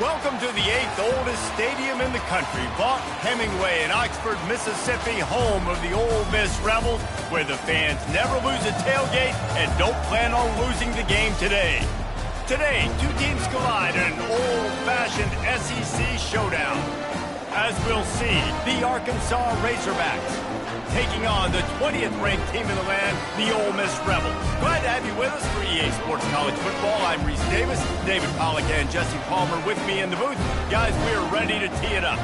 Welcome to the 8th oldest stadium in the country, Vaught Hemingway in Oxford, Mississippi, home of the Ole Miss Rebels, where the fans never lose a tailgate and don't plan on losing the game today. Today, two teams collide in an old-fashioned SEC showdown. As we'll see, the Arkansas Razorbacks taking on the 20th ranked team in the land, the Ole Miss Rebels. Glad to have you with us for EA Sports College Football. I'm Reese Davis, David Pollack and Jesse Palmer with me in the booth. Guys, we are ready to tee it up.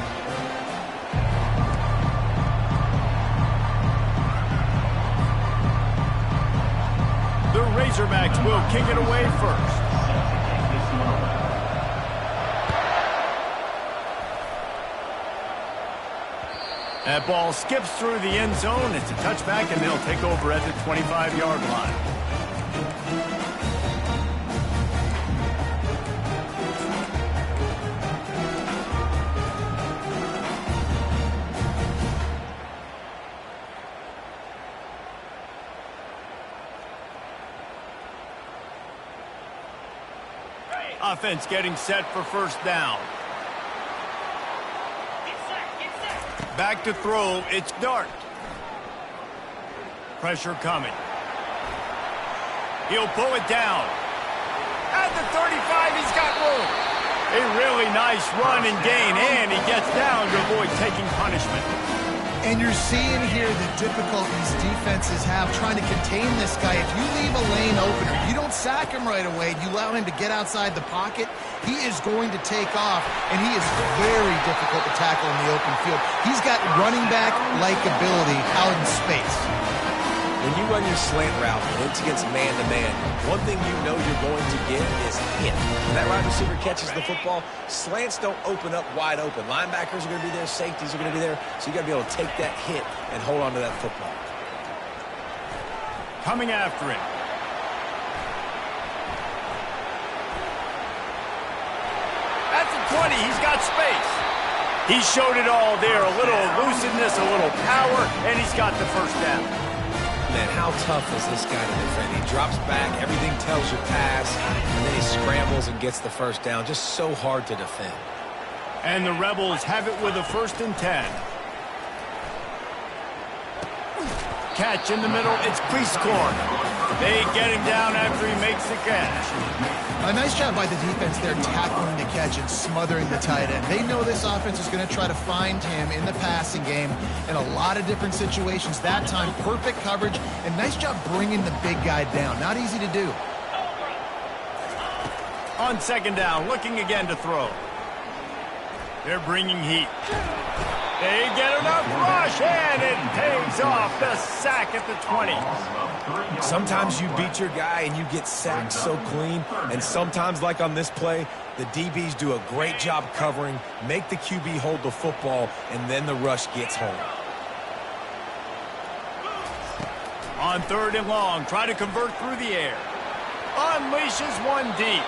The Razorbacks will kick it away first. That ball skips through the end zone. It's a touchback, and they'll take over at the 25-yard line. Offense getting set for first down. Back to throw, it's Dart. Pressure coming. He'll pull it down. At the 35, he's got room. A really nice run and gain, and he gets down to avoid taking punishment. And you're seeing here the difficulties defenses have trying to contain this guy. If you leave a lane open or you don't sack him right away, you allow him to get outside the pocket, he is going to take off, and he is very difficult to tackle in the open field. He's got running back-like ability out in space. When you run your slant route and it's against man-to-man, one thing you know you're going to get is hit. When that wide receiver catches the football, slants don't open up wide open. Linebackers are going to be there, safeties are going to be there, so you got to be able to take that hit and hold on to that football. Coming after it. At the 20, he's got space. He showed it all there, a little elusiveness, a little power, and he's got the first down. Man, how tough is this guy to defend? He drops back, everything tells you pass, and then he scrambles and gets the first down. Just so hard to defend. And the Rebels have it with a 1st and 10. Catch in the middle, it's Priestcorn. They get him down after he makes the catch. A nice job by the defense there tackling the catch and smothering the tight end. They know this offense is going to try to find him in the passing game in a lot of different situations. That time, perfect coverage, and nice job bringing the big guy down. Not easy to do. On 2nd down, looking again to throw. They're bringing heat. They get enough rush, and it pays off the sack at the 20. Sometimes you beat your guy and you get sacked so clean, and sometimes, like on this play, the DBs do a great job covering, make the QB hold the football, and then the rush gets home. On 3rd and long, try to convert through the air. Unleashes one deep.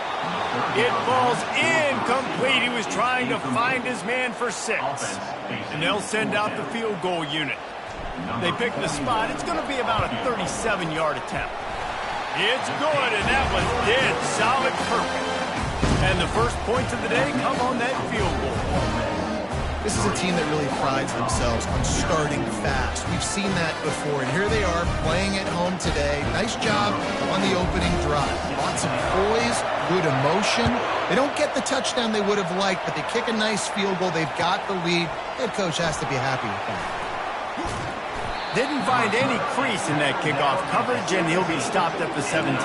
It falls incomplete. He was trying to find his man for 6. And they'll send out the field goal unit. They pick the spot. It's going to be about a 37-yard attempt. It's good, and that was dead solid perfect. And the first points of the day come on that field goal. This is a team that really prides themselves on starting fast. We've seen that before, and here they are playing at home today. Nice job on the opening drive. Lots of poise, good emotion. They don't get the touchdown they would have liked, but they kick a nice field goal. They've got the lead. Head coach has to be happy with that. Didn't find any crease in that kickoff coverage, and he'll be stopped at the 17.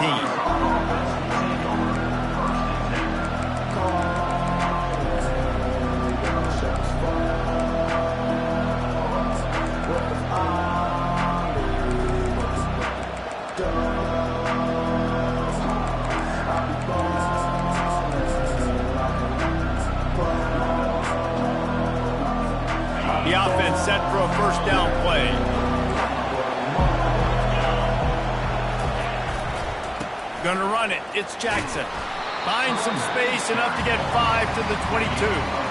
The offense set for a first down play. Gonna run it. It's Jackson. Finds some space, enough to get 5 to the 22.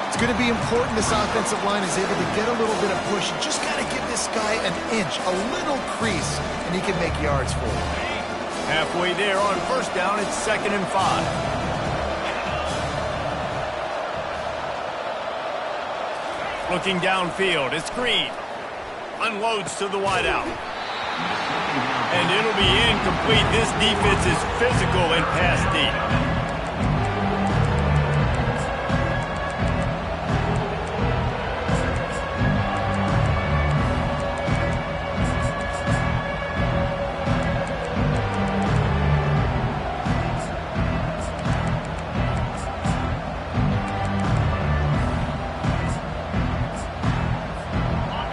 It's going to be important this offensive line is able to get a little bit of push. You just got to give this guy an inch, a little crease, and he can make yards for you. Halfway there on first down, it's 2nd and 5. Looking downfield, it's Green. Unloads to the wideout. And it'll be incomplete. This defense is physical and pass deep.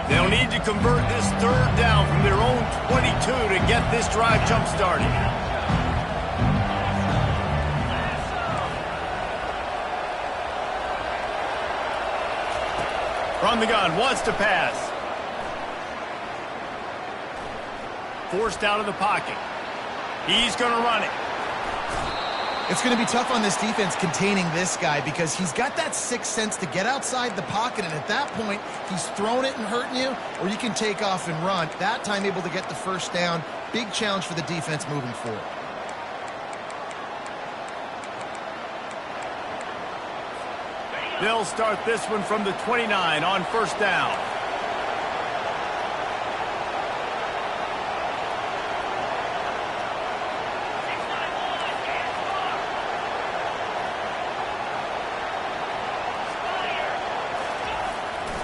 They'll need to convert this third down from their own 22 to get this drive jump-started. From the gun, wants to pass. Forced out of the pocket. He's going to run it. It's going to be tough on this defense containing this guy because he's got that sixth sense to get outside the pocket, and at that point, he's throwing it and hurting you, or you can take off and run. That time able to get the first down. Big challenge for the defense moving forward. They'll start this one from the 29 on first down.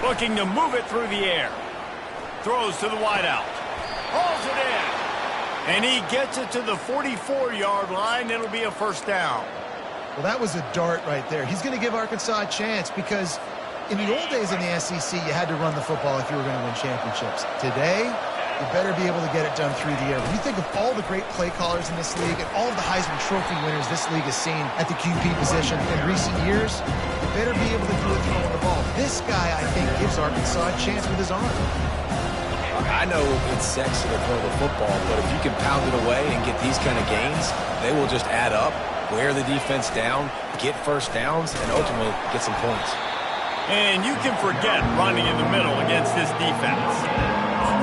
Looking to move it through the air. Throws to the wideout. Hauls it in. And he gets it to the 44-yard line. It'll be a first down. Well, that was a dart right there. He's going to give Arkansas a chance because in the old days in the SEC, you had to run the football if you were going to win championships. Today, you better be able to get it done through the air. When you think of all the great play callers in this league and all of the Heisman Trophy winners this league has seen at the QB position in recent years, you better be able to do it throwing the ball. This guy, I think, gives Arkansas a chance with his arm. I know it's sexy to throw the football, but if you can pound it away and get these kind of gains, they will just add up, wear the defense down, get first downs, and ultimately get some points. And you can forget running in the middle against this defense.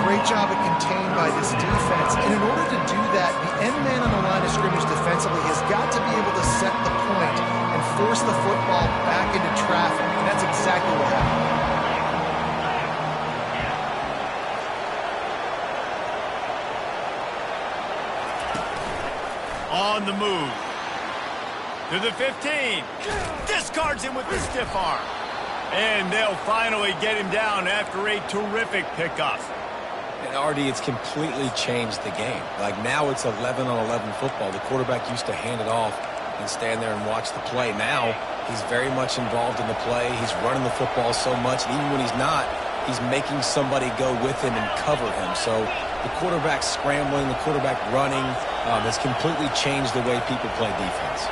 Great job at contained by this defense. And in order to do that, the end man on the line of scrimmage defensively has got to be able to set the point and force the football back into traffic. And that's exactly what happened. On the move. To the 15. Discards him with the stiff arm. And they'll finally get him down after a terrific pickup. And Artie, it's completely changed the game. Like now it's 11-on-11 football. The quarterback used to hand it off and stand there and watch the play. Now he's very much involved in the play. He's running the football so much. And even when he's not, he's making somebody go with him and cover him. So the quarterback scrambling, the quarterback running has completely changed the way people play defense.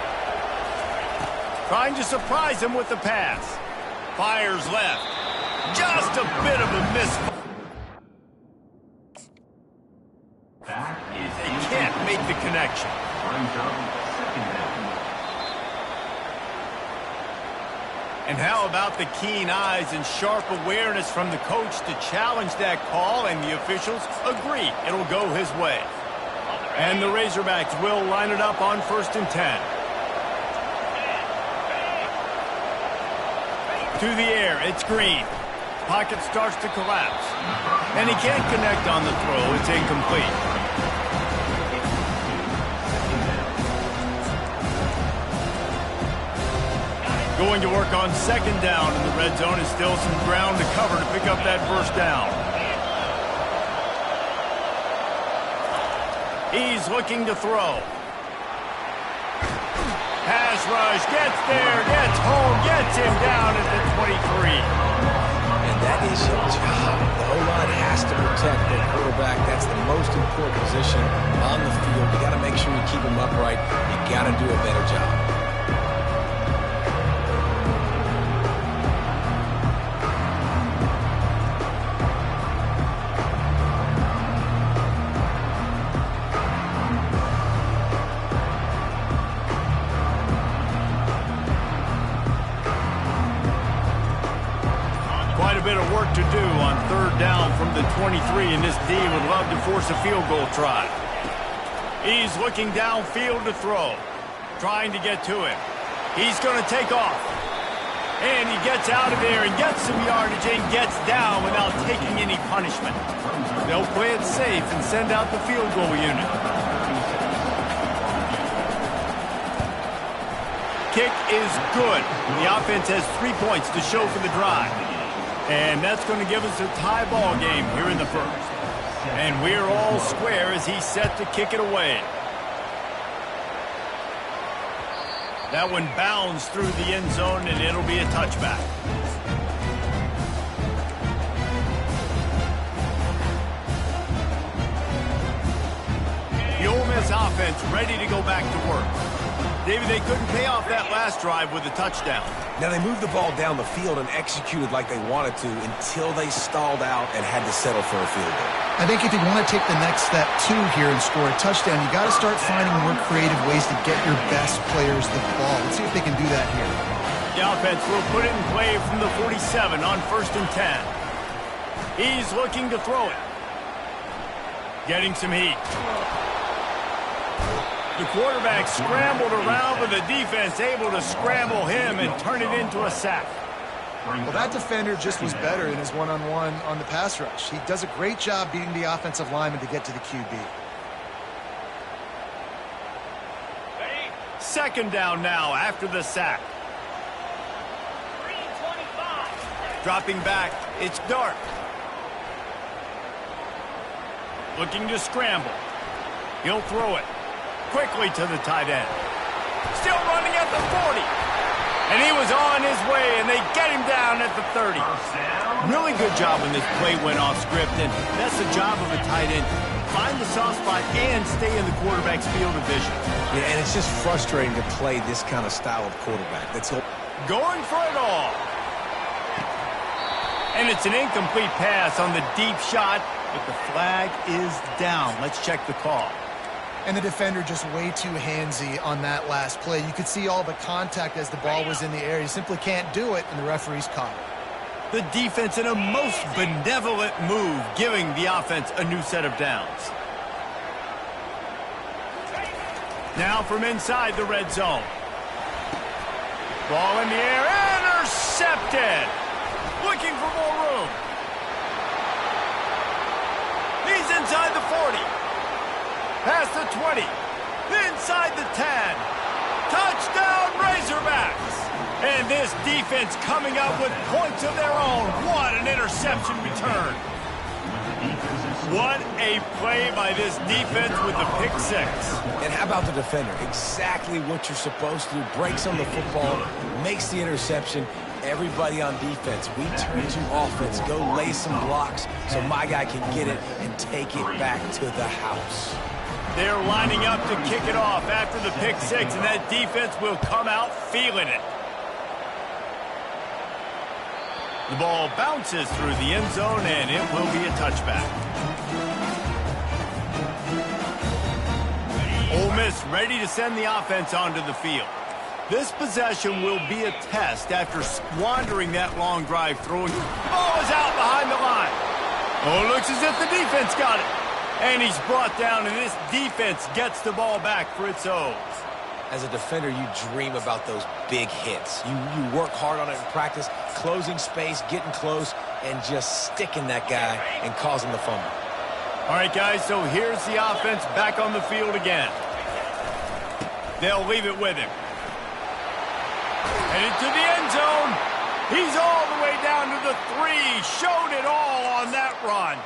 Trying to surprise him with the pass. Fires left. Just a bit of a miss. They can't make the connection. And how about the keen eyes and sharp awareness from the coach to challenge that call, and the officials agree it'll go his way. And the Razorbacks will line it up on 1st and 10. To the air, it's Green. Pocket starts to collapse. And he can't connect on the throw. It's incomplete. Going to work on 2nd down in the red zone. Is still some ground to cover to pick up that first down. He's looking to throw. Pass rush, gets there, gets home, gets him down at the 23. And that is your job. The O-line has to protect their quarterback. That's the most important position on the field. You got to make sure you keep him upright. You got to do a better job. Quite a bit of work to do on 3rd down from the 23, and this D would love to force a field goal try. He's looking downfield to throw, trying to get to him. He's going to take off. And he gets out of there and gets some yardage and gets down without taking any punishment. They'll play it safe and send out the field goal unit. Kick is good. The offense has 3 points to show for the drive. And that's going to give us a tie ball game here in the first. And we're all square as he's set to kick it away. That one bounds through the end zone, and it'll be a touchback. The Ole Miss offense ready to go back to work. David, they couldn't pay off that last drive with a touchdown. Now, they moved the ball down the field and executed like they wanted to until they stalled out and had to settle for a field goal. I think if you want to take the next step, too, here and score a touchdown, you got to start finding more creative ways to get your best players the ball. Let's see if they can do that here. The offense will put it in play from the 47 on 1st and 10. He's looking to throw it. Getting some heat. The quarterback scrambled around, but the defense able to scramble him and turn it into a sack. Well, that defender just was better in his one-on-one on the pass rush. He does a great job beating the offensive lineman to get to the QB. Second down now after the sack. Dropping back, it's Dark. Looking to scramble. He'll throw it quickly to the tight end. Still running at the 40. And he was on his way, and they get him down at the 30. Really good job when this play went off script, and that's the job of a tight end. Find the soft spot and stay in the quarterback's field of vision. Yeah, and it's just frustrating to play this kind of style of quarterback. That's going for it all. And it's an incomplete pass on the deep shot, but the flag is down. Let's check the call. And the defender just way too handsy on that last play. You could see all the contact as the ball was in the air. He simply can't do it, and the referee's caught it. The defense in a most benevolent move, giving the offense a new set of downs. Now from inside the red zone. Ball in the air, intercepted. Looking for more room. He's inside the 40. Past the 20. Inside the 10. Touchdown Razorbacks. And this defense coming up with points of their own. What an interception return. What a play by this defense with the pick six. And how about the defender? Exactly what you're supposed to do. Breaks on the football, makes the interception. Everybody on defense, we turn to offense. Go lay some blocks so my guy can get it and take it back to the house. They're lining up to kick it off after the pick six, and that defense will come out feeling it. The ball bounces through the end zone, and it will be a touchback. Ole Miss ready to send the offense onto the field. This possession will be a test after squandering that long drive throwing. The ball is out behind the line. Oh, it looks as if the defense got it. And he's brought down, and this defense gets the ball back for its O's. As a defender, you dream about those big hits. You work hard on it in practice, closing space, getting close, and just sticking that guy and causing the fumble. All right, guys, so here's the offense back on the field again. They'll leave it with him. Headed to the end zone. He's all the way down to the 3. Showed it all on that run.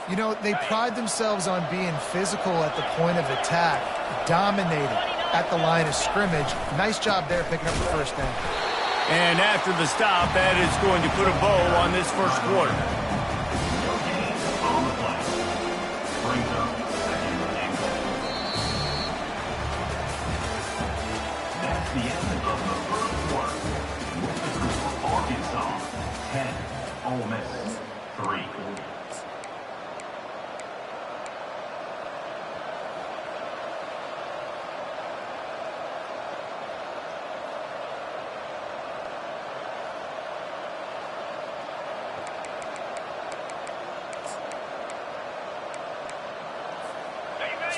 You know, they pride themselves on being physical at the point of attack, dominating at the line of scrimmage. Nice job there picking up the first down. And after the stop, that is going to put a bow on this first quarter. That's the end of the first quarter. With the score for Arkansas, 10, Ole Miss, 3.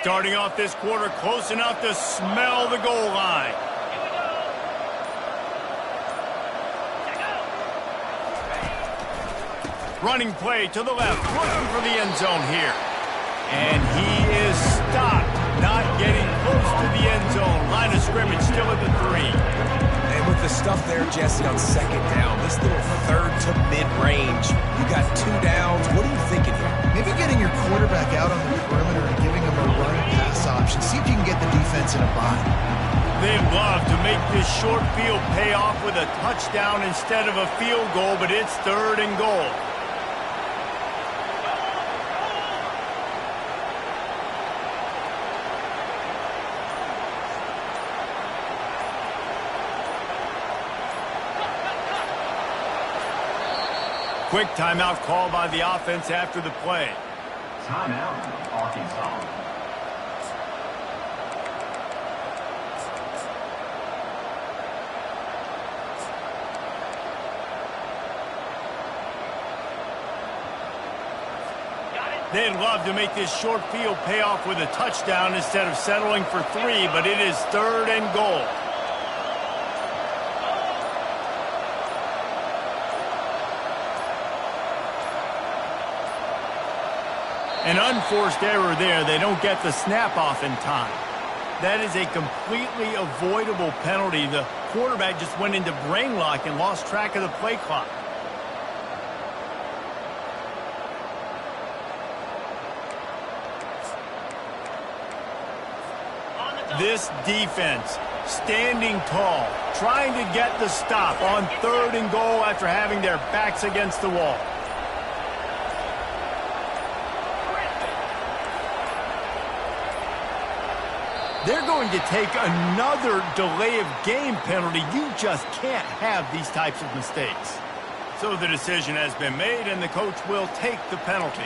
Starting off this quarter close enough to smell the goal line. Running play to the left, looking for the end zone here. And he is stopped, not getting close to the end zone. Line of scrimmage still at the 3. And with the stuff there, Jesse, on second down, this little third to mid-range, you got 2 downs. What are you thinking here? Maybe getting your quarterback out on the perimeter and giving him a run-pass option. See if you can get the defense in a bind. They'd love to make this short field pay off with a touchdown instead of a field goal, but it's 3rd and goal. Quick timeout call by the offense after the play. Timeout, Arkansas. They'd love to make this short field pay off with a touchdown instead of settling for 3, but it is 3rd and goal. An unforced error there. They don't get the snap off in time. That is a completely avoidable penalty. The quarterback just went into brain lock and lost track of the play clock. This defense standing tall, trying to get the stop on 3rd and goal after having their backs against the wall. They're going to take another delay of game penalty. You just can't have these types of mistakes. So the decision has been made, and the coach will take the penalty.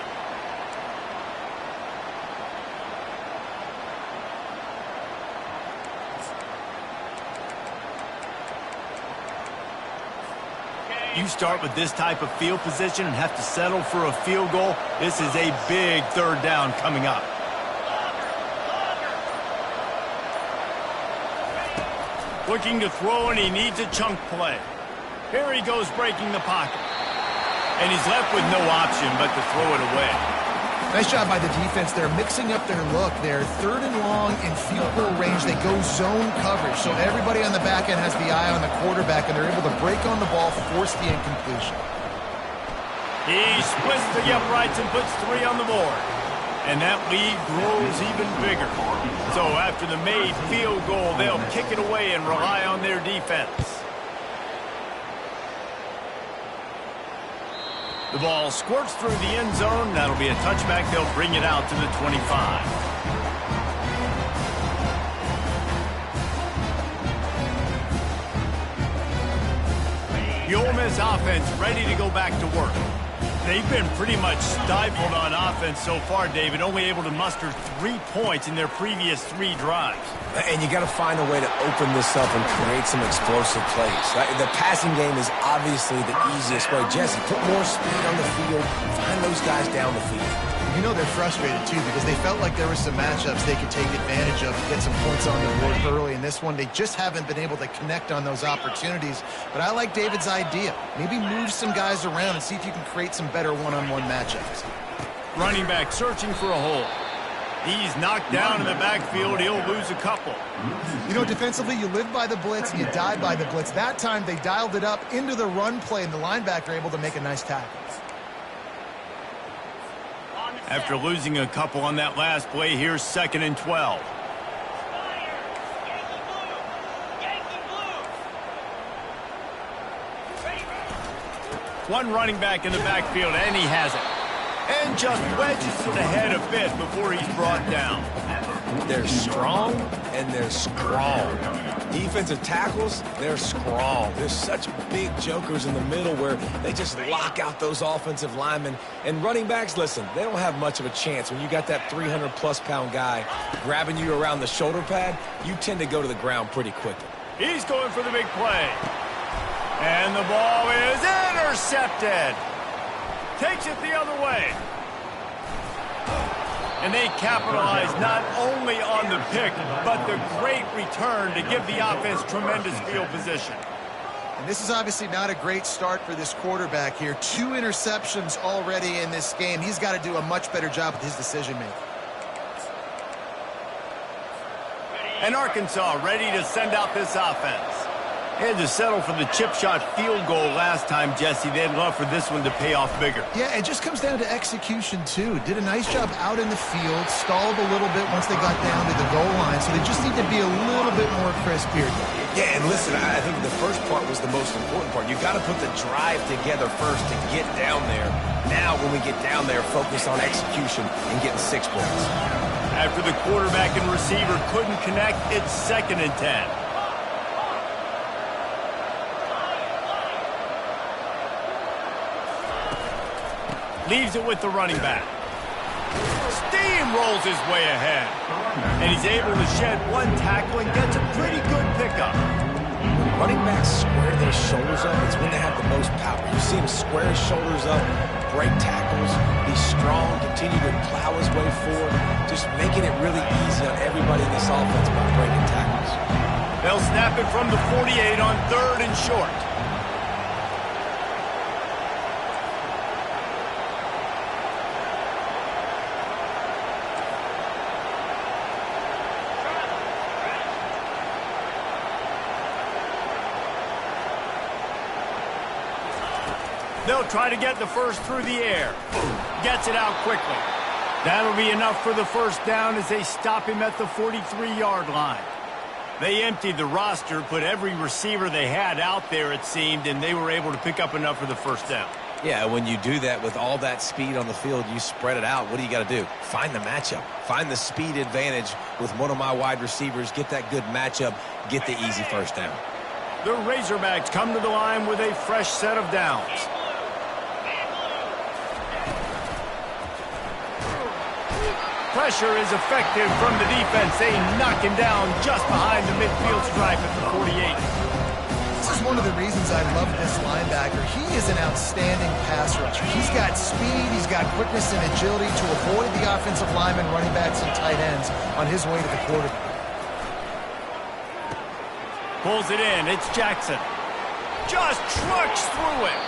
You start with this type of field position and have to settle for a field goal. This is a big 3rd down coming up. Looking to throw, and he needs a chunk play. Here he goes breaking the pocket. And he's left with no option but to throw it away. Nice job by the defense. They're mixing up their look. They're 3rd and long in field goal range. They go zone coverage. So everybody on the back end has the eye on the quarterback, and they're able to break on the ball, force the incompletion. He splits the uprights and puts 3 on the board. And that lead grows even bigger. So after the made field goal, they'll kick it away and rely on their defense. The ball squirts through the end zone. That'll be a touchback. They'll bring it out to the 25. The Ole Miss offense ready to go back to work. They've been pretty much stifled on offense so far, David, only able to muster 3 points in their previous 3 drives. And you got to find a way to open this up and create some explosive plays. The passing game is obviously the easiest way. Jesse, put more speed on the field, find those guys down the field. You know they're frustrated, too, because they felt like there were some matchups they could take advantage of and get some points on the board early. In this one, they just haven't been able to connect on those opportunities. But I like David's idea. Maybe move some guys around and see if you can create some better one-on-one matchups. Running back searching for a hole. He's knocked down in the backfield. He'll lose a couple. You know, defensively, you live by the blitz and you die by the blitz. That time, they dialed it up into the run play, and the linebacker able to make a nice tackle. After losing a couple on that last play, here's 2nd and 12. One running back in the backfield, and he has it. And just wedges it ahead a bit before he's brought down. They're strong, and they're strong. Defensive tackles, they're strong. There's such big jokers in the middle where they just lock out those offensive linemen. And running backs, listen, they don't have much of a chance. When you got that 300-plus pound guy grabbing you around the shoulder pad, you tend to go to the ground pretty quickly. He's going for the big play. And the ball is intercepted. Takes it the other way. And they capitalize not only on the pick, but the great return to give the offense tremendous field position. And this is obviously not a great start for this quarterback here. 2 interceptions already in this game. He's got to do a much better job with his decision-making. And Arkansas ready to send out this offense. They had to settle for the chip shot field goal last time, Jesse. They'd love for this one to pay off bigger. Yeah, it just comes down to execution, too. Did a nice job out in the field, stalled a little bit once they got down to the goal line, so they just need to be a little bit more crisp here. Yeah, and listen, I think the first part was the most important part. You've got to put the drive together first to get down there. Now, when we get down there, focus on execution and getting 6 points. After the quarterback and receiver couldn't connect, it's 2nd and 10. Leaves it with the running back. Steamrolls his way ahead. And he's able to shed 1 tackle and gets a pretty good pickup. When running backs square their shoulders up, it's when they have the most power. You see him square his shoulders up, break tackles, be strong, continue to plow his way forward, just making it really easy on everybody in this offense by breaking tackles. They'll snap it from the 48 on 3rd and short. They'll try to get the first through the air. Gets it out quickly. That'll be enough for the first down as they stop him at the 43-yard line. They emptied the roster, put every receiver they had out there, it seemed, and they were able to pick up enough for the first down. Yeah, when you do that with all that speed on the field, you spread it out. What do you got to do? Find the matchup. Find the speed advantage with one of my wide receivers. Get that good matchup. Get the easy first down. The Razorbacks come to the line with a fresh set of downs. Pressure is effective from the defense. They knock him down just behind the midfield stripe at the 48. This is one of the reasons I love this linebacker. He is an outstanding pass rusher. He's got speed, he's got quickness and agility to avoid the offensive linemen, running backs, and tight ends on his way to the quarterback. Pulls it in. It's Jackson. Just trucks through it.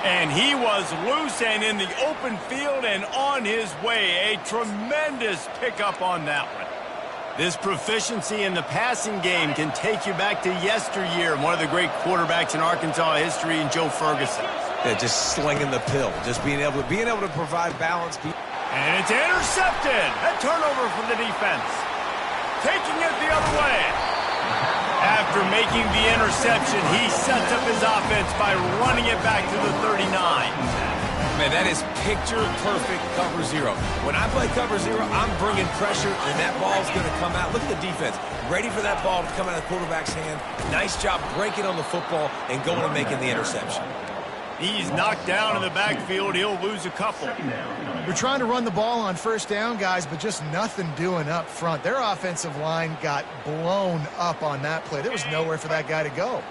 And he was loose and in the open field and on his way. A tremendous pickup on that one. This proficiency in the passing game can take you back to yesteryear. One of the great quarterbacks in Arkansas history, and Joe Ferguson. Yeah, just slinging the pill. Just being able to provide balance. And it's intercepted. A turnover from the defense. Taking it the other way. After making the interception, he sets up his offense by running it back to the 39. Man, that is picture-perfect cover zero. When I play cover zero, I'm bringing pressure, and that ball's going to come out. Look at the defense. Ready for that ball to come out of the quarterback's hand. Nice job breaking on the football and going and making the interception. He's knocked down in the backfield. He'll lose a couple. We're trying to run the ball on first down, guys, but just nothing doing up front. Their offensive line got blown up on that play. There was nowhere for that guy to go.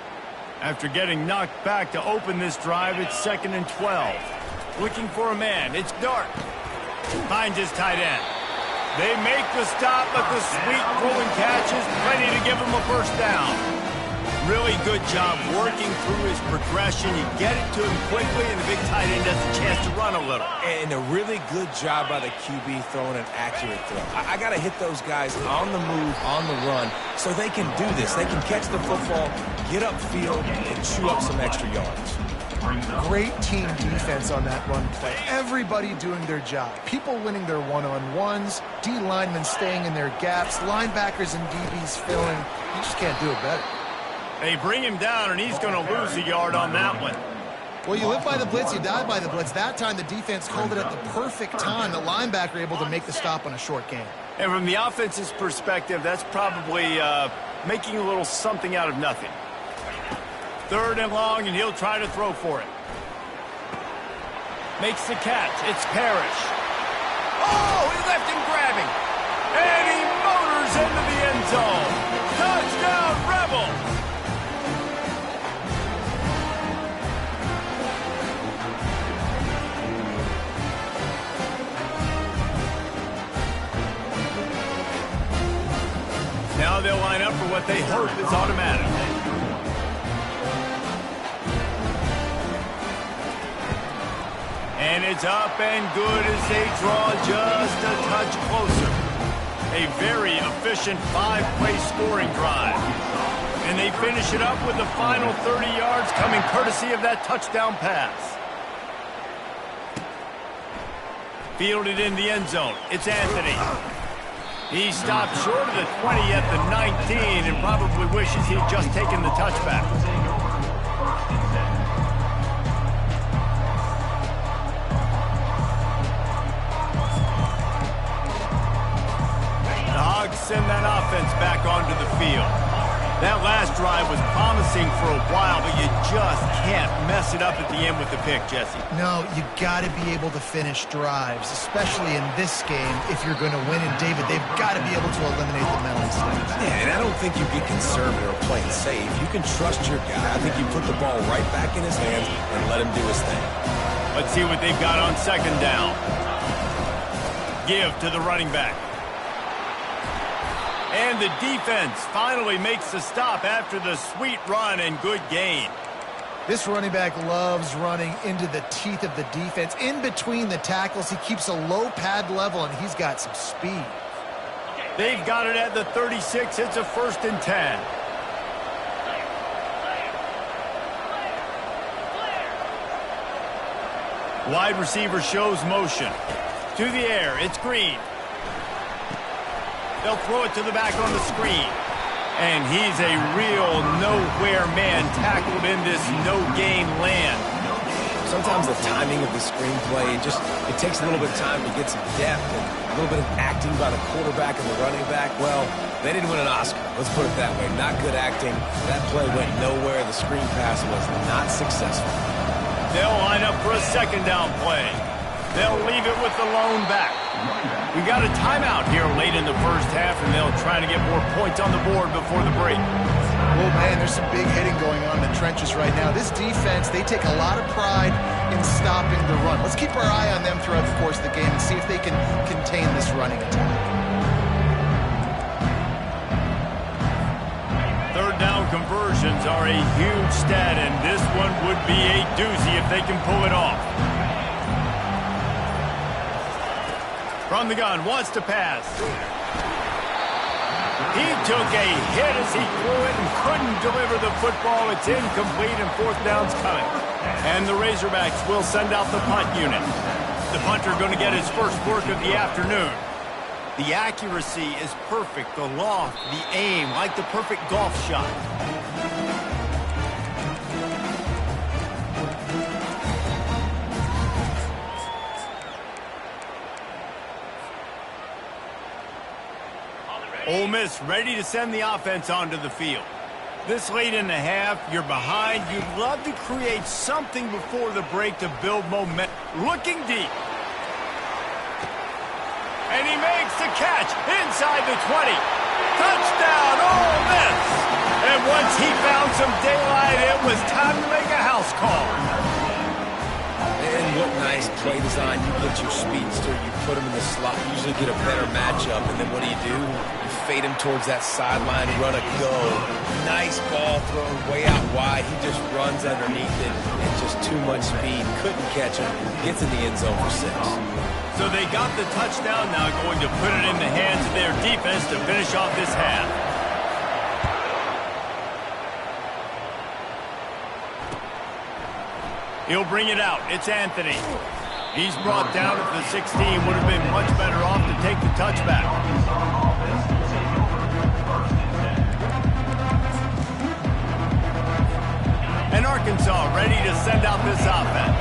After getting knocked back to open this drive, it's 2nd and 12. Looking for a man. It's Dart. Finds his tight end. They make the stop, but the sweet throwing catch is plenty to give him a first down. Really good job working through his progression. You get it to him quickly, and the big tight end has a chance to run a little. And a really good job by the QB throwing an accurate throw. I got to hit those guys on the move, on the run, so they can do this. They can catch the football, get upfield, and chew up some extra yards. Great team defense on that run play. Everybody doing their job. People winning their one-on-ones, D linemen staying in their gaps, linebackers and DBs filling. You just can't do it better. They bring him down, and he's going to lose a yard on that one. Well, you live by the blitz, you die by the blitz. That time, the defense called it at the perfect time. The linebacker able to make the stop on a short gain. And from the offense's perspective, that's probably making a little something out of nothing. 3rd and long, and he'll try to throw for it. Makes the catch. It's Parrish. Oh, he left him grabbing. And he motors into the end zone. Touchdown, Rebels! Now they'll line up for what they hope is automatic. And it's up and good as they draw just a touch closer. A very efficient 5-play scoring drive. And they finish it up with the final 30 yards coming courtesy of that touchdown pass. Fielded in the end zone. It's Anthony. He stopped short of the 20 at the 19 and probably wishes he'd just taken the touchback. The Hogs send that offense back onto the field. That last drive was promising for a while, but you just can't mess it up at the end with the pick, Jesse. No, you got to be able to finish drives, especially in this game if you're going to win. And, David, they've got to be able to eliminate the mental mistakes. Yeah, and I don't think you get conservative or playing safe. You can trust your guy. I think you put the ball right back in his hands and let him do his thing. Let's see what they've got on second down. Give to the running back. And the defense finally makes the stop after the sweet run and good gain. This running back loves running into the teeth of the defense. In between the tackles, he keeps a low pad level, and he's got some speed. They've got it at the 36. It's a 1st and 10. Wide receiver shows motion. To the air, it's Green. They'll throw it to the back on the screen. And he's a real nowhere man tackled in this no-gain land. Sometimes the timing of the screenplay, it takes a little bit of time to get some depth and a little bit of acting by the quarterback and the running back. Well, they didn't win an Oscar. Let's put it that way. Not good acting. That play went nowhere. The screen pass was not successful. They'll line up for a second down play. They'll leave it with the lone back. We got a timeout here late in the first half, and they'll try to get more points on the board before the break. Well, man, there's some big hitting going on in the trenches right now. This defense, they take a lot of pride in stopping the run. Let's keep our eye on them throughout the course of the game and see if they can contain this running attack. Third down conversions are a huge stat, and this one would be a doozy if they can pull it off. From the gun, wants to pass. He took a hit as he threw it and couldn't deliver the football. It's incomplete and 4th down's coming. And the Razorbacks will send out the punt unit. The punter going to get his first work of the afternoon. The accuracy is perfect. The loft, the aim, like the perfect golf shot. Ole Miss ready to send the offense onto the field. This late in the half, you're behind. You'd love to create something before the break to build momentum. Looking deep. And he makes the catch inside the 20. Touchdown, Ole Miss! And once he found some daylight, it was time to make a house call. And what nice play design. You get your speedster, you put him in the slot, you usually get a better matchup, and then what do? You fade him towards that sideline, run a go. Nice ball thrown way out wide. He just runs underneath it, and just too much speed. Couldn't catch him. Gets in the end zone for 6. So they got the touchdown, now going to put it in the hands of their defense to finish off this half. He'll bring it out. It's Anthony. He's brought down at the 16. Would have been much better off to take the touchback. And Arkansas ready to send out this offense.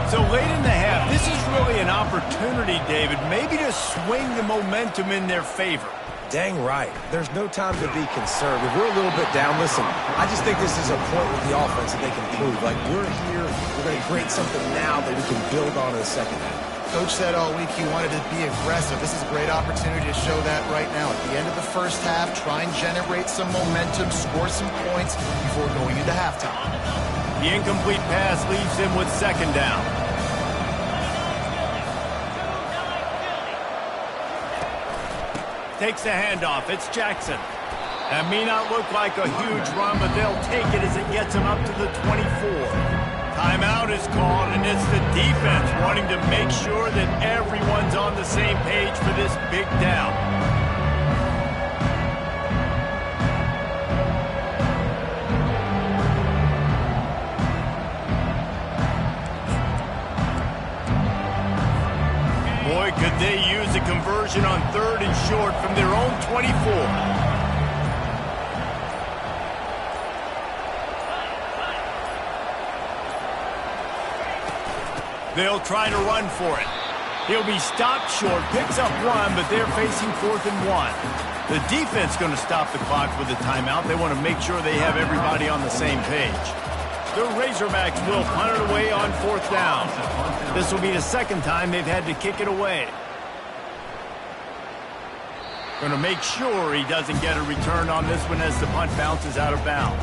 So late in the half, this is really an opportunity, David, maybe to swing the momentum in their favor. Dang right. There's no time to be conservative. We're a little bit down. Listen, I just think this is a point with the offense that they can prove. Like, we're here, we're going to create something now that we can build on in the second half. Coach said all week he wanted to be aggressive. This is a great opportunity to show that right now. At the end of the first half, try and generate some momentum, score some points before going into halftime. The incomplete pass leaves him with second down. Takes the handoff. It's Jackson. That may not look like a huge run, but they'll take it as it gets him up to the 24. Timeout is called, and it's the defense wanting to make sure that everyone's on the same page for this big down. Boy, could they use a conversion on 3rd and short from their own 24. They'll try to run for it. He'll be stopped short, picks up 1, but they're facing 4th and 1. The defense going to stop the clock with a timeout. They want to make sure they have everybody on the same page. The Razorbacks will punt it away on 4th down. This will be the second time they've had to kick it away. Going to make sure he doesn't get a return on this one as the punt bounces out of bounds.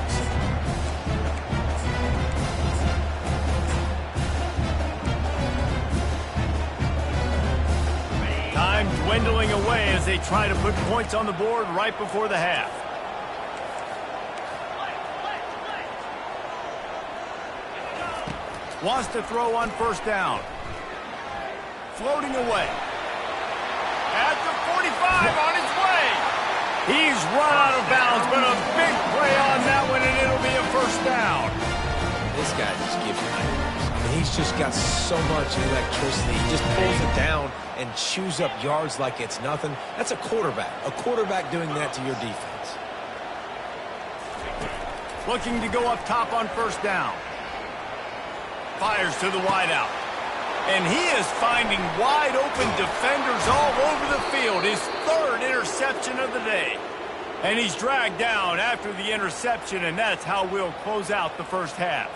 Time dwindling away as they try to put points on the board right before the half. Wants to throw on 1st down. Floating away. At the 45 on his way. He's run out of bounds, but a big play on that one, and it'll be a 1st down. This guy just gives you nightmares. I mean, he's just got so much electricity. He just pulls it down and chews up yards like it's nothing. That's a quarterback. A quarterback doing that to your defense. Looking to go up top on 1st down. Fires to the wideout. And he is finding wide open defenders all over the field. His 3rd interception of the day. And he's dragged down after the interception, and that's how we'll close out the 1st half.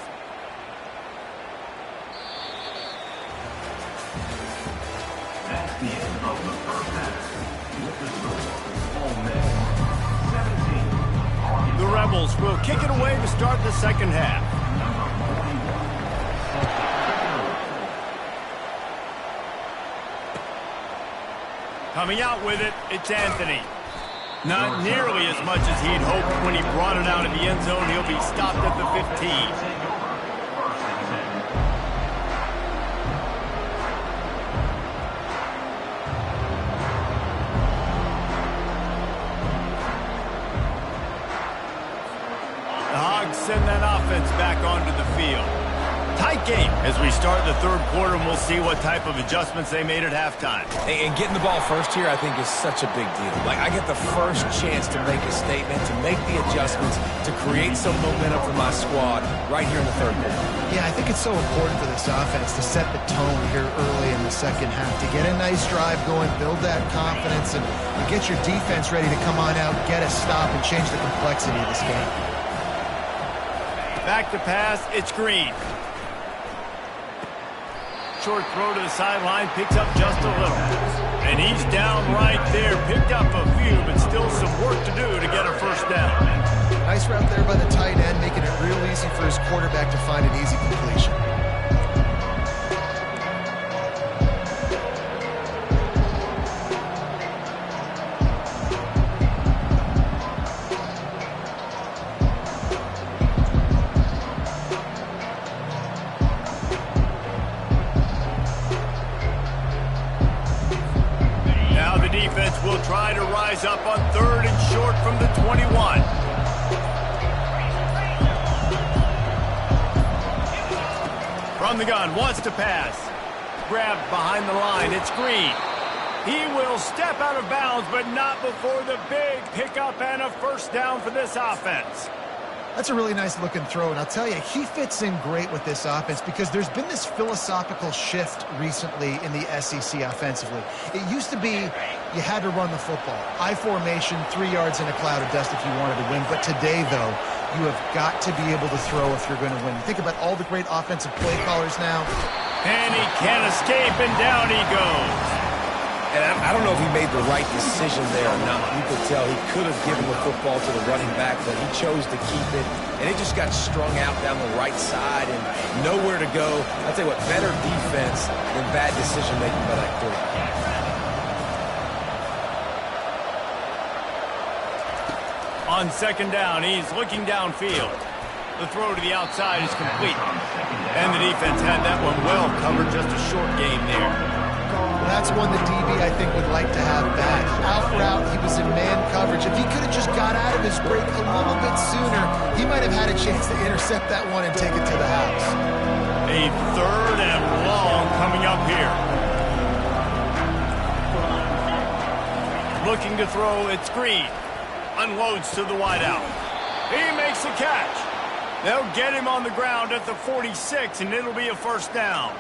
That's the end of the 1st half. With the score, Ole Miss 17. The Rebels will kick it away to start the 2nd half. Coming out with it, it's Anthony. Not nearly as much as he'd hoped when he brought it out of the end zone. He'll be stopped at the 15. The Hogs send that offense back onto the field. Tight game as we start the 3rd quarter, and we'll see what type of adjustments they made at halftime. And getting the ball first here, I think, is such a big deal. Like, I get the first chance to make a statement, to make the adjustments, to create some momentum for my squad right here in the 3rd quarter. Yeah, I think it's so important for this offense to set the tone here early in the 2nd half, to get a nice drive going, build that confidence, and get your defense ready to come on out, get a stop, and change the complexity of this game. Back to pass, it's Green. Short throw to the sideline, picks up just a little. And he's down right there, picked up a few, but still some work to do to get a 1st down. Nice route there by the tight end, making it real easy for his quarterback to find an easy completion. Defense will try to rise up on 3rd and short from the 21. From the gun, wants to pass. Grabbed behind the line, it's Green. He will step out of bounds, but not before the big pickup and a 1st down for this offense. That's a really nice looking throw, and I'll tell you, he fits in great with this offense because there's been this philosophical shift recently in the SEC offensively. It used to be you had to run the football. High formation, 3 yards in a cloud of dust if you wanted to win. But today, though, you have got to be able to throw if you're going to win. You think about all the great offensive play callers now. And he can't escape, and down he goes. And I don't know if he made the right decision there or not. You could tell he could have given the football to the running back, but he chose to keep it. And it just got strung out down the right side and nowhere to go. I'll tell you what, better defense than bad decision-making by that quarterback. On 2nd down, he's looking downfield. The throw to the outside is complete. And the defense had that one well covered. Just a short game there. That's one the DB, I think, would like to have back. Out route, he was in man coverage. If he could have just got out of his break a little bit sooner, he might have had a chance to intercept that one and take it to the house. A 3rd and long coming up here. Looking to throw, it's Green. Unloads to the wideout. He makes the catch. They'll get him on the ground at the 46, and it'll be a first down.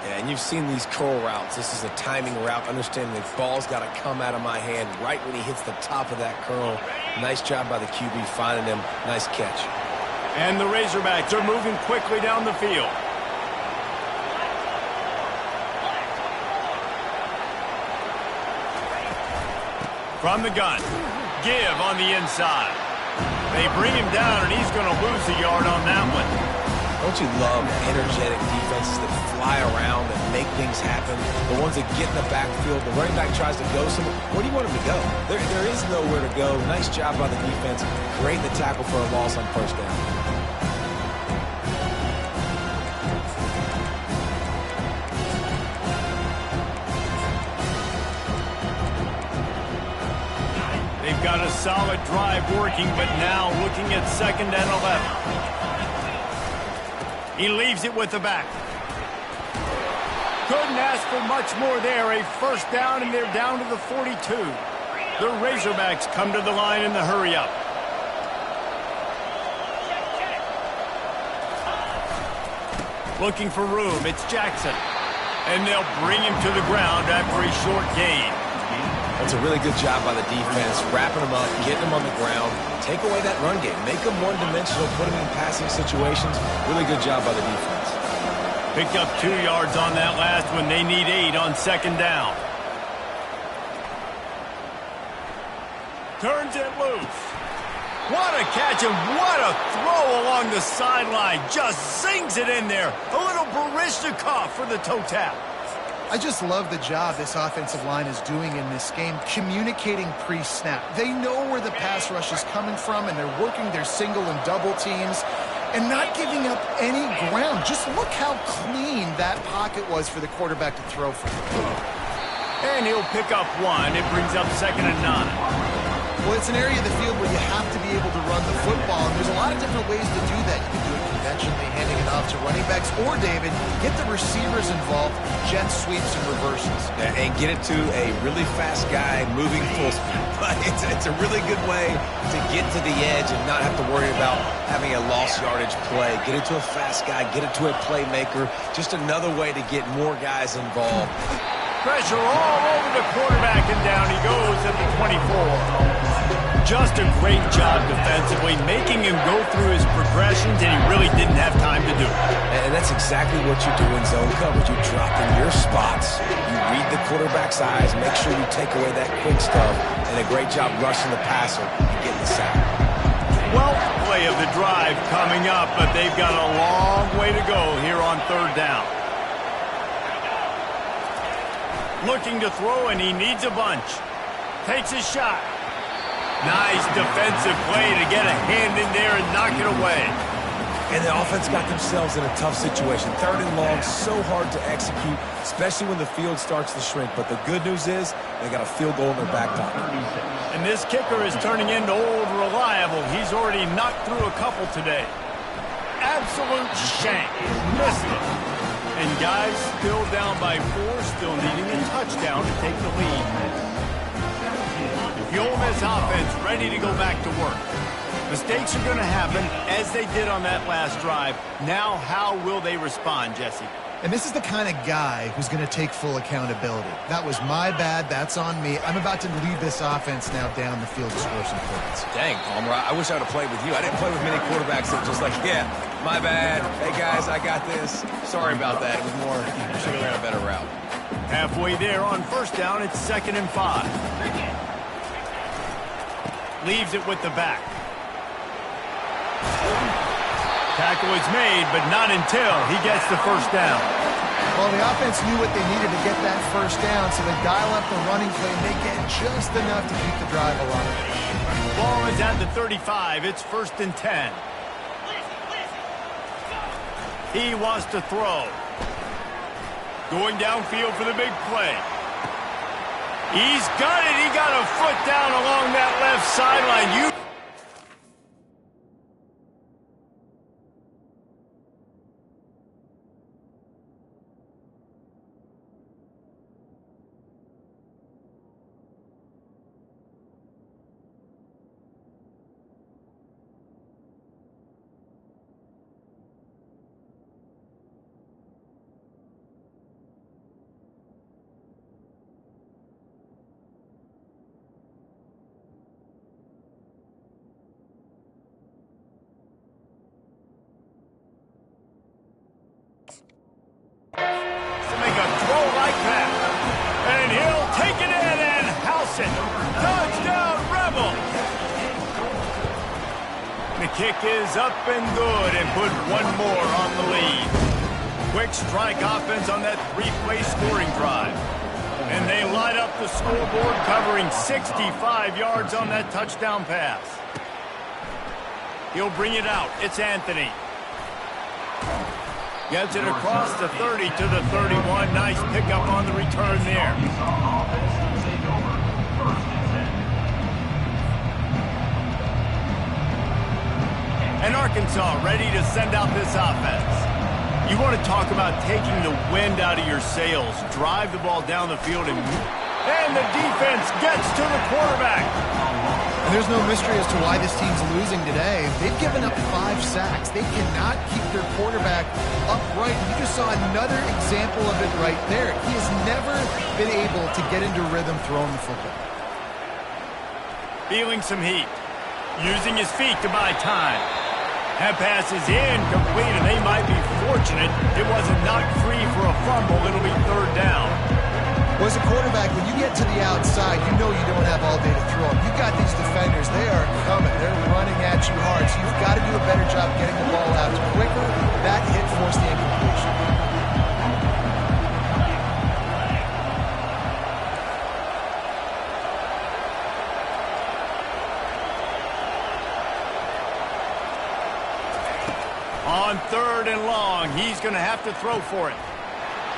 Yeah, and you've seen these curl routes. This is a timing route. Understanding the ball's got to come out of my hand right when he hits the top of that curl. Nice job by the QB finding him. Nice catch. And the Razorbacks are moving quickly down the field. From the gun, give on the inside. They bring him down, and he's going to lose a yard on that one. Don't you love energetic defenses that fly around and make things happen? The ones that get in the backfield, the running back tries to go somewhere. Where do you want him to go? There is nowhere to go. Nice job by the defense. Great the tackle for a loss on first down. They've got a solid drive working, but now looking at 2nd and 11. He leaves it with the back. Couldn't ask for much more there. A first down, and they're down to the 42. The Razorbacks come to the line in the hurry-up. Looking for room. It's Jackson. And they'll bring him to the ground after a short gain. That's a really good job by the defense, wrapping them up, getting them on the ground. Take away that run game. Make them one-dimensional, put them in passing situations. Really good job by the defense. Picked up 2 yards on that last one. They need 8 on 2nd down. Turns it loose. What a catch and what a throw along the sideline. Just zings it in there. A little Baryshnikov for the toe tap. I just love the job this offensive line is doing in this game, communicating pre-snap. They know where the pass rush is coming from, and they're working their single and double teams and not giving up any ground. Just look how clean that pocket was for the quarterback to throw from. And he'll pick up 1. It brings up 2nd and 9. Well, it's an area of the field where you have to be able to run the football, and there's a lot of different ways to do that. You can do it conventionally, handing it off to running backs, or, David, get the receivers involved, jet sweeps and reverses. Yeah, and get it to a really fast guy moving full speed. But it's a really good way to get to the edge and not have to worry about having a lost yardage play. Get it to a fast guy, get it to a playmaker. Just another way to get more guys involved. Pressure all over the quarterback, and down he goes at the 24. Just a great job defensively, making him go through his progressions, and he really didn't have time to do it. And that's exactly what you do in zone coverage. You drop in your spots, you read the quarterback's eyes, make sure you take away that quick stuff, and a great job rushing the passer and getting the sack. Well, play of the drive coming up, but they've got a long way to go here on 3rd down. Looking to throw, and he needs a bunch. Takes a shot. Nice defensive play to get a hand in there and knock it away. And the offense got themselves in a tough situation. 3rd and long, so hard to execute, especially when the field starts to shrink. But the good news is they got a field goal in their back pocket. And this kicker is turning into old reliable. He's already knocked through a couple today. Absolute shank. Missed it. And guys still down by 4, still needing a touchdown to take the lead. The Ole Miss offense ready to go back to work. Mistakes are going to happen, as they did on that last drive. Now, how will they respond, Jesse? And this is the kind of guy who's going to take full accountability. That was my bad. That's on me. I'm about to lead this offense now down the field to score some points. Dang, Palmer, I wish I would have played with you. I didn't play with many quarterbacks that were just like, yeah, my bad. Hey, guys, I got this. Sorry about that. It was more, should have ran a better route. Halfway there on 1st down, it's 2nd and 5. Leaves it with the back. Tackle is made, but not until he gets the 1st down. Well, the offense knew what they needed to get that 1st down, so they dial up the running play, and they get just enough to keep the drive alive. Ball is at the 35. It's 1st and 10. He wants to throw. Going downfield for the big play. He's got it. He got a foot down along that left sideline. And he'll take it in and house it. Touchdown, Rebel. The kick is up and good and put one more on the lead. Quick strike offense on that three-play scoring drive. And they light up the scoreboard, covering 65 yards on that touchdown pass. He'll bring it out. It's Anthony. Gets it across the 30 to the 31. Nice pickup on the return there. And Arkansas ready to send out this offense. You want to talk about taking the wind out of your sails. Drive the ball down the field and the defense gets to the quarterback. And there's no mystery as to why this team's losing today. They've given up 5 sacks. They cannot keep their quarterback upright. You just saw another example of it right there. He has never been able to get into rhythm throwing the football. Feeling some heat. Using his feet to buy time. That pass is incomplete, and they might be fortunate it wasn't knocked free for a fumble. It'll be third down. Well, as a quarterback, when you get to the outside, you know you don't have all day to throw. You've got these defenders. They are coming. They're running at you hard. So you've got to do a better job getting the ball out quicker. That hit forced the incompletion. On third and long, he's going to have to throw for it.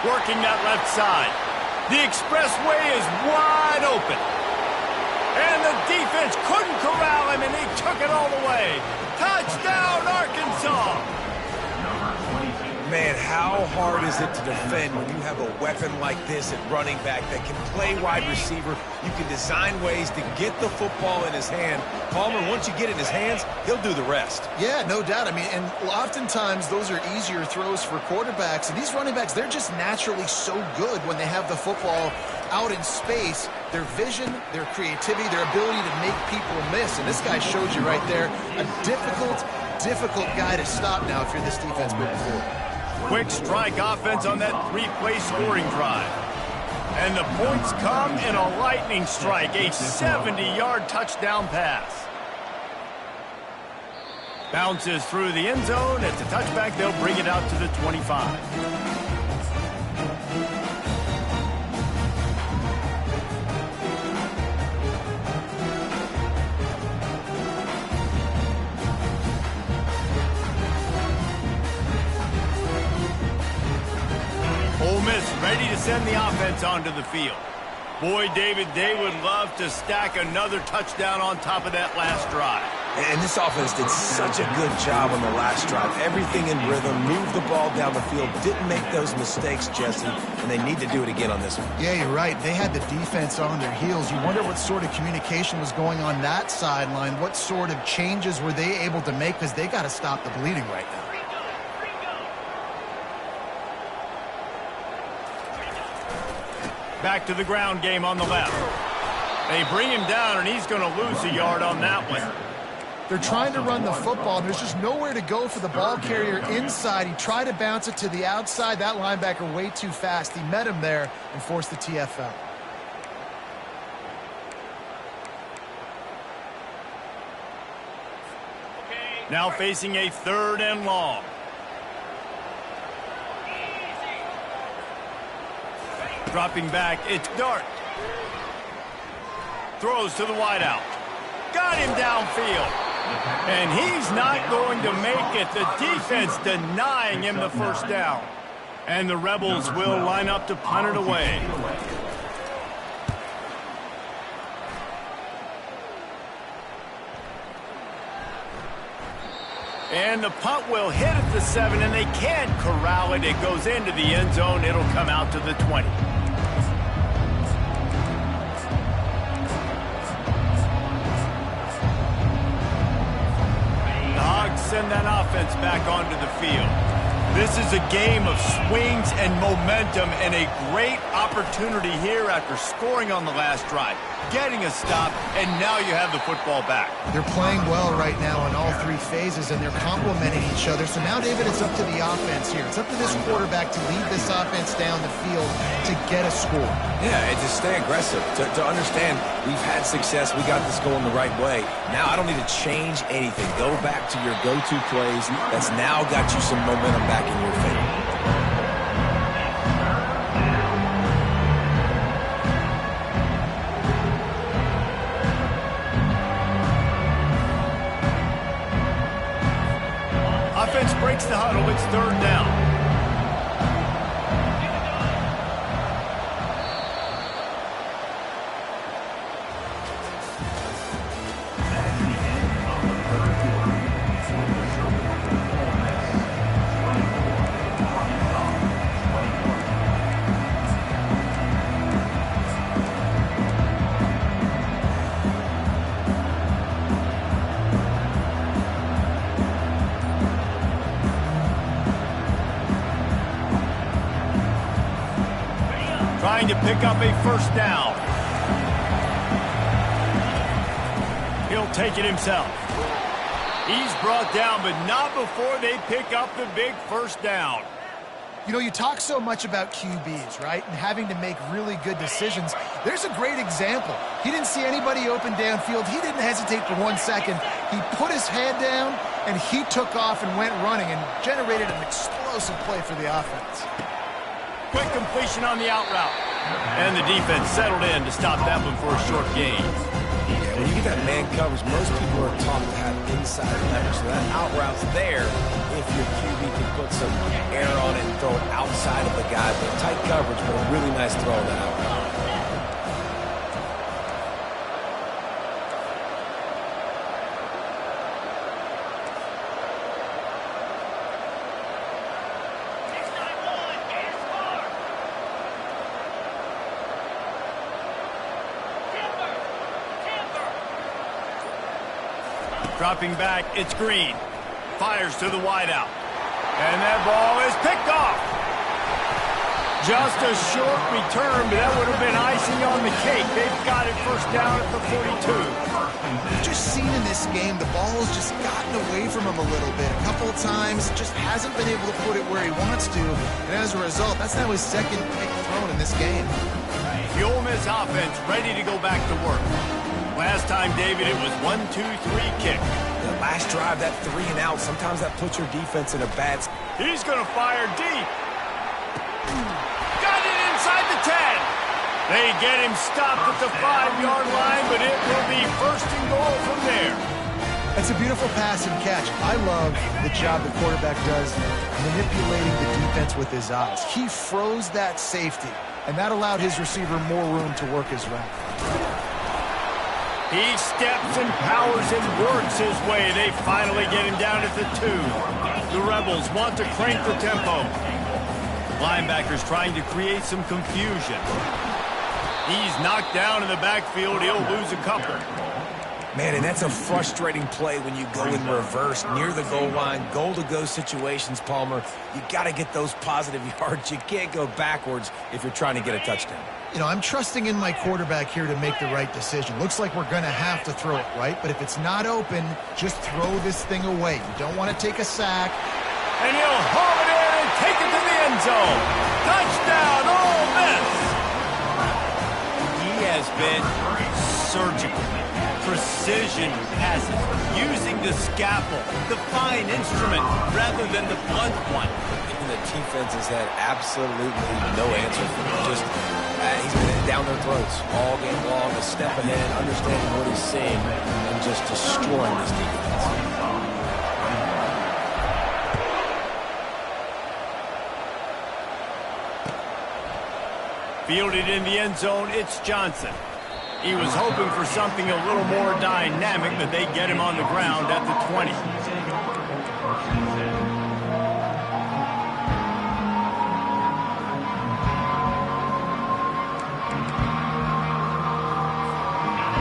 Working that left side. The expressway is wide open. And the defense couldn't corral him, and he took it all the way. Touchdown, Arkansas! Man, how hard is it to defend when you have a weapon like this at running back that can play wide receiver? You can design ways to get the football in his hand. Palmer, once you get it in his hands, he'll do the rest. Yeah, no doubt. I mean, and oftentimes those are easier throws for quarterbacks. And these running backs, they're just naturally so good when they have the football out in space. Their vision, their creativity, their ability to make people miss. And this guy shows you right there a difficult guy to stop now if you're this defense moving forward. Quick strike offense on that three-play scoring drive. And the points come in a lightning strike, a 70-yard touchdown pass. Bounces through the end zone. It's a touchback. They'll bring it out to the 25. Ole Miss ready to send the offense onto the field. Boy, David, they would love to stack another touchdown on top of that last drive. And this offense did such a good job on the last drive. Everything in rhythm, moved the ball down the field, didn't make those mistakes, Jesse, and they need to do it again on this one. Yeah, you're right. They had the defense on their heels. You wonder what sort of communication was going on that sideline. What sort of changes were they able to make, because they got to stop the bleeding right now. Back to the ground game on the left. They bring him down, and he's going to lose a yard on that one. They're trying to run the football, and there's just nowhere to go for the ball carrier inside. He tried to bounce it to the outside. That linebacker way too fast. He met him there and forced the TFL. Now facing a third and long. Dropping back, it's Dart. Throws to the wideout. Got him downfield. And he's not going to make it. The defense denying him the first down. And the Rebels will line up to punt it away. And the punt will hit at the 7, and they can't corral it. It goes into the end zone. It'll come out to the 20. The Hogs send that offense back onto the field. This is a game of swings and momentum, and a great opportunity here after scoring on the last drive, getting a stop, and now you have the football back. They're playing well right now in all three phases, and they're complementing each other. So now, David, it's up to the offense here. It's up to this quarterback to lead this offense down the field to get a score. Yeah, and to stay aggressive, to understand we've had success, we got this going the right way. Now I don't need to change anything. Go back to your go-to plays. That's now got you some momentum back in your favor. Offense breaks the huddle. It's third down. Trying to pick up a first down. He'll take it himself. He's brought down, but not before they pick up the big first down. You know, you talk so much about QBs, right, and having to make really good decisions. There's a great example. He didn't see anybody open downfield. He didn't hesitate for 1 second. He put his head down, and he took off and went running and generated an explosive play for the offense. Quick completion on the out route. And the defense settled in to stop that one for a short gain. Yeah, when you get that man coverage, most people are taught to have inside leverage. So that out route's there if your QB can put some air on it and throw it outside of the guy. But tight coverage, but a really nice throw on that out route. Dropping back, it's Green. Fires to the wideout. And that ball is picked off. Just a short return, but that would have been icing on the cake. They've got it first down at the 42. You've just seen in this game, the ball has just gotten away from him a little bit. A couple of times, just hasn't been able to put it where he wants to. And as a result, that's now his second pick thrown in this game. The Ole Miss offense ready to go back to work. Last time, David, it was 1-2-3 kick. The last drive, that 3 and out, sometimes that puts your defense in a bad spot. He's going to fire deep. Got it inside the 10. They get him stopped at the 5-yard line, but it will be first and goal from there. It's a beautiful pass and catch. I love the job the quarterback does manipulating the defense with his eyes. He froze that safety, and that allowed his receiver more room to work his route. He steps and powers and works his way. They finally get him down at the 2. The Rebels want to crank the tempo. Linebackers trying to create some confusion. He's knocked down in the backfield. He'll lose a couple. Man, and that's a frustrating play when you go in reverse near the goal line, goal-to-go situations, Palmer. You got to get those positive yards. You can't go backwards if you're trying to get a touchdown. You know, I'm trusting in my quarterback here to make the right decision. Looks like we're going to have to throw it, right? But if it's not open, just throw this thing away. You don't want to take a sack. And he'll haul it in and take it to the end zone. Touchdown, Ole Miss. He has been surgical. Precision passes, using the scalpel, the fine instrument, rather than the blunt one. And the defense has had absolutely no answer for him. Just he's been down their throats all game long, a step ahead, understanding what he's seeing, and just destroying this defense. Fielded in the end zone, it's Johnson. He was hoping for something a little more dynamic, but they get him on the ground at the 20.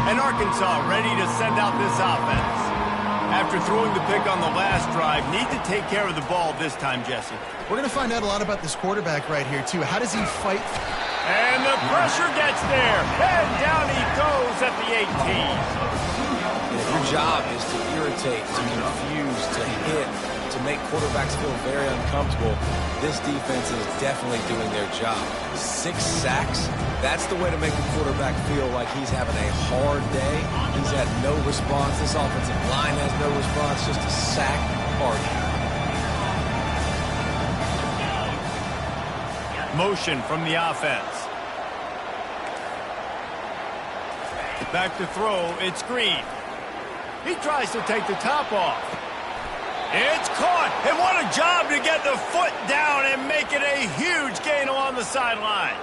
And Arkansas ready to send out this offense. After throwing the pick on the last drive, need to take care of the ball this time, Jesse. We're going to find out a lot about this quarterback right here, too. How does he fight? And the pressure gets there. And down he goes at the 18. If your job is to irritate, to confuse, to hit, to make quarterbacks feel very uncomfortable, this defense is definitely doing their job. 6 sacks, that's the way to make the quarterback feel like he's having a hard day. He's had no response. This offensive line has no response, just a sack party. Motion from the offense. Back to throw, it's Green. He tries to take the top off. It's caught, and what a job to get the foot down and make it a huge gain along the sideline.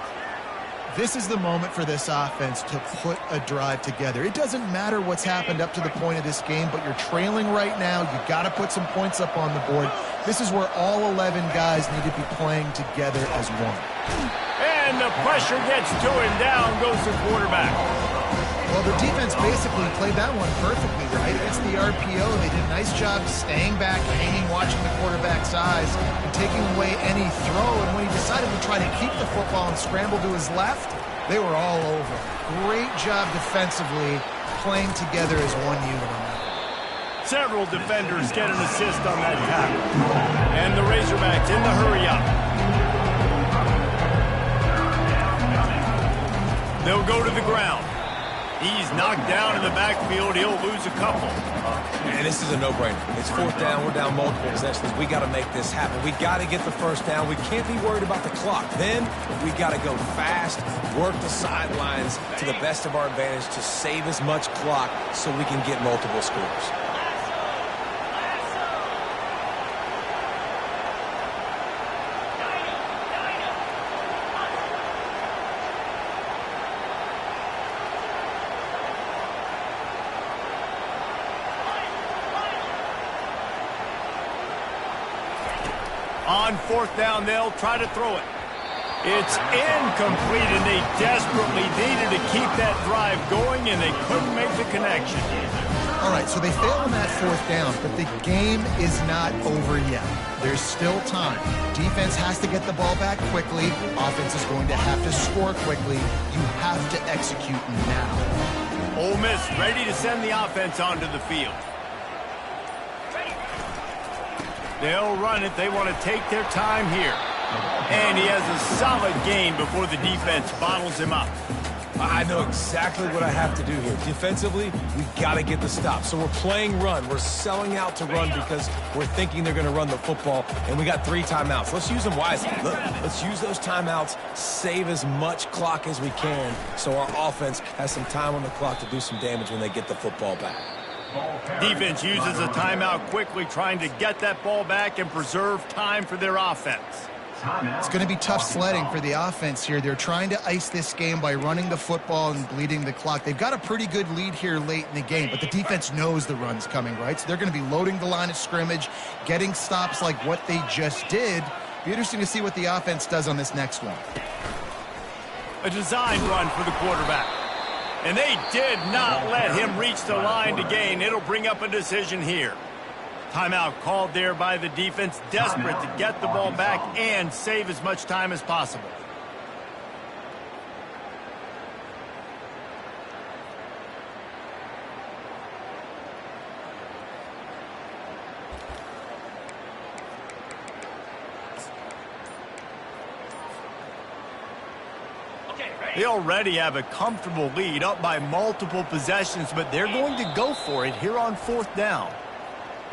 This is the moment for this offense to put a drive together. It doesn't matter what's happened up to the point of this game, but you're trailing right now. You got to put some points up on the board. This is where all 11 guys need to be playing together as one. And the pressure gets to him. Down goes the quarterback. Well, the defense basically played that one perfectly, right? Against the RPO, they did a nice job staying back, hanging, watching the quarterback's eyes, and taking away any throw. And when he decided to try to keep the football and scramble to his left, they were all over. Great job defensively, playing together as one unit on that. Several defenders get an assist on that tackle. And the Razorbacks in the hurry-up. They'll go to the ground. He's knocked down in the backfield. He'll lose a couple. And this is a no-brainer. It's 4th down. We're down multiple possessions. We got to make this happen. We got to get the first down. We can't be worried about the clock. Then we got to go fast, work the sidelines to the best of our advantage to save as much clock so we can get multiple scores. On 4th down, they'll try to throw it. It's incomplete, and they desperately needed to keep that drive going, and they couldn't make the connection. All right, so they fail on that 4th down, but the game is not over yet. There's still time. Defense has to get the ball back quickly. Offense is going to have to score quickly. You have to execute now. Ole Miss ready to send the offense onto the field. They'll run it. They want to take their time here. And he has a solid gain before the defense bottles him up. I know exactly what I have to do here. Defensively, we've got to get the stop. So we're playing run. We're selling out to run because we're thinking they're going to run the football, and we got 3 timeouts. Let's use them wisely. Look, let's use those timeouts, save as much clock as we can so our offense has some time on the clock to do some damage when they get the football back. Defense uses a timeout quickly, trying to get that ball back and preserve time for their offense. It's going to be tough sledding for the offense here. They're trying to ice this game by running the football and bleeding the clock. They've got a pretty good lead here late in the game, but the defense knows the run's coming, right? So they're going to be loading the line of scrimmage, getting stops like what they just did. Be interesting to see what the offense does on this next one. A design run for the quarterback. And they did not let him reach the line to gain. It'll bring up a decision here. Timeout called there by the defense, desperate to get the ball back and save as much time as possible. They already have a comfortable lead, up by multiple possessions, but they're going to go for it here on 4th down.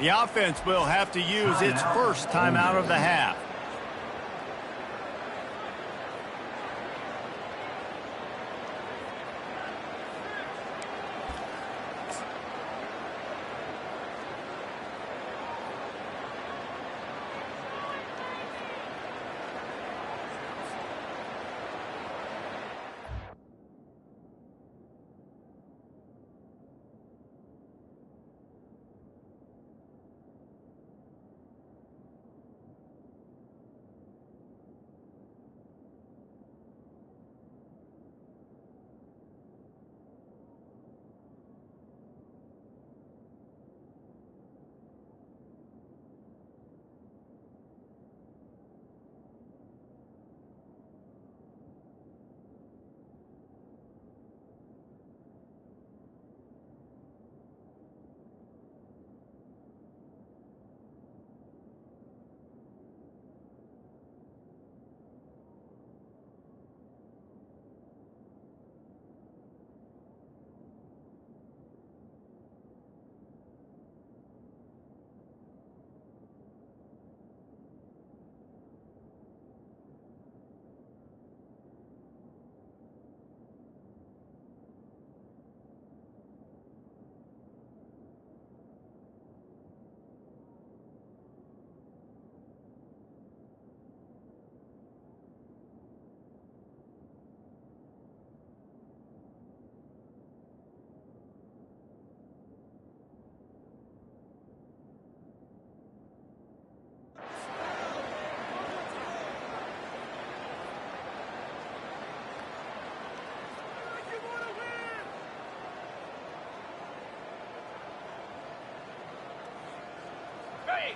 The offense will have to use its first timeout of the half.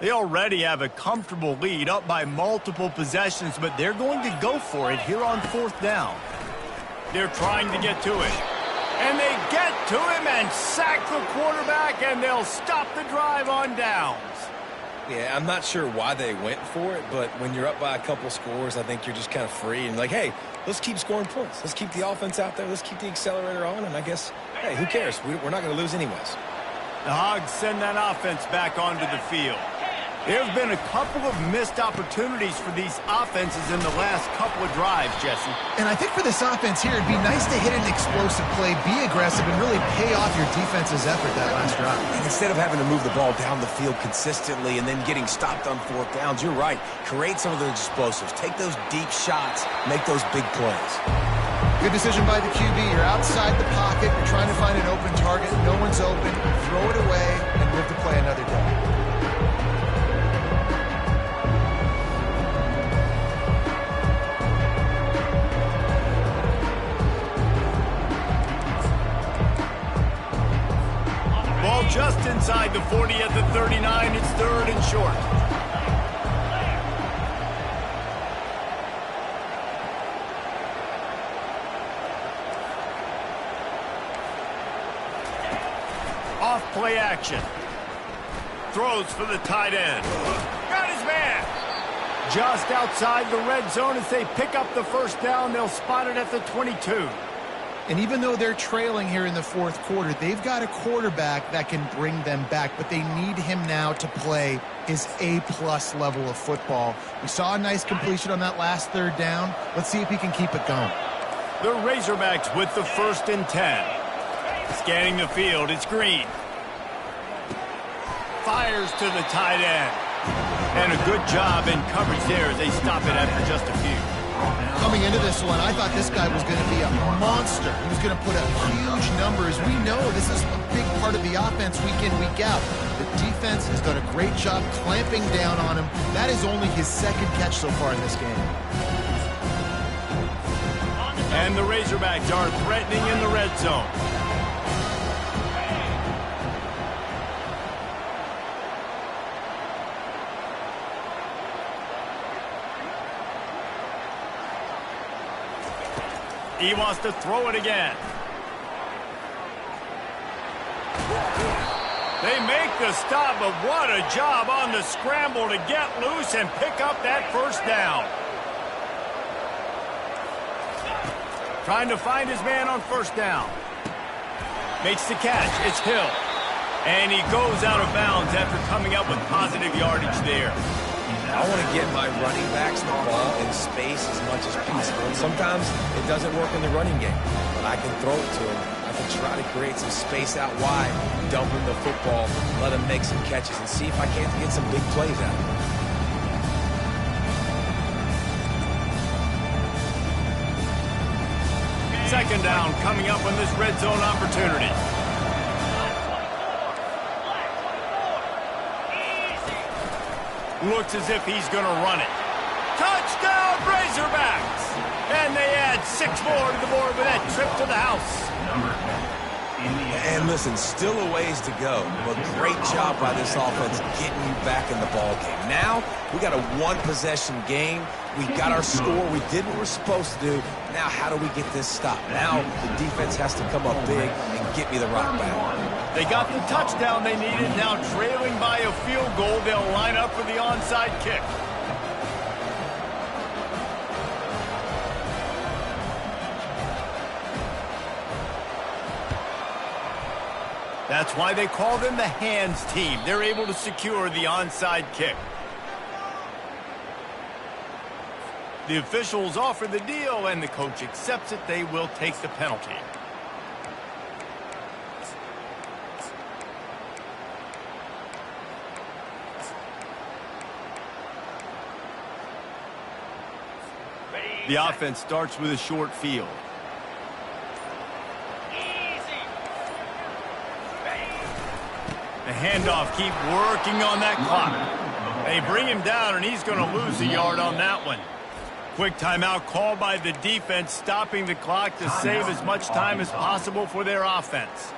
They already have a comfortable lead, up by multiple possessions, but they're going to go for it here on 4th down. They're trying to get to it. And they get to him and sack the quarterback, and they'll stop the drive on downs. Yeah, I'm not sure why they went for it, but when you're up by a couple scores, I think you're just kind of free and like, hey, let's keep scoring points. Let's keep the offense out there. Let's keep the accelerator on, and I guess, hey, who cares? We're not going to lose anyways. The Hogs send that offense back onto the field. There have been a couple of missed opportunities for these offenses in the last couple of drives, Jesse. And I think for this offense here, it'd be nice to hit an explosive play, be aggressive, and really pay off your defense's effort that last drive. And instead of having to move the ball down the field consistently and then getting stopped on 4th downs, you're right. Create some of those explosives. Take those deep shots. Make those big plays. Good decision by the QB. You're outside the pocket. You're trying to find an open target. No one's open. Throw it away and live to play another day. Ball just inside the 40 at the 39. It's 3rd and short. Off play action. Throws for the tight end. Got his man. Just outside the red zone as they pick up the 1st down. They'll spot it at the 22. And even though they're trailing here in the 4th quarter, they've got a quarterback that can bring them back, but they need him now to play his A-plus level of football. We saw a nice completion on that last 3rd down. Let's see if he can keep it going. The Razorbacks with the 1st and 10. Scanning the field, it's Green. Fires to the tight end. And a good job in coverage there as they stop it after just a few. Coming into this one, I thought this guy was going to be a monster. He was going to put up huge numbers. We know this is a big part of the offense week in, week out. The defense has done a great job clamping down on him. That is only his 2nd catch so far in this game. And the Razorbacks are threatening in the red zone. He wants to throw it again. They make the stop, but what a job on the scramble to get loose and pick up that 1st down. Trying to find his man on 1st down. Makes the catch. It's Hill. And he goes out of bounds after coming up with positive yardage there. I want to get my running backs the ball in space as much as possible. And sometimes it doesn't work in the running game, but I can throw it to him. I can try to create some space out wide, dump him the football, let him make some catches, and see if I can't get some big plays out of him. 2nd down coming up on this red zone opportunity. Looks as if he's going to run it. Touchdown, Razorbacks! And they add 6 more to the board with that trip to the house. And listen, still a ways to go, but great job by this offense getting you back in the ball game. Now, we got a 1-possession game. We got our score. We did what we're supposed to do. Now, how do we get this stopped? Now, the defense has to come up big and get me the rock back. They got the touchdown they needed. Now trailing by a field goal, they'll line up for the onside kick. That's why they call them the hands team. They're able to secure the onside kick. The officials offer the deal, and the coach accepts it. They will take the penalty. The offense starts with a short field. The handoff, keep working on that clock. They bring him down, and he's going to lose a yard on that one. Quick timeout called by the defense, stopping the clock to save as much time as possible for their offense.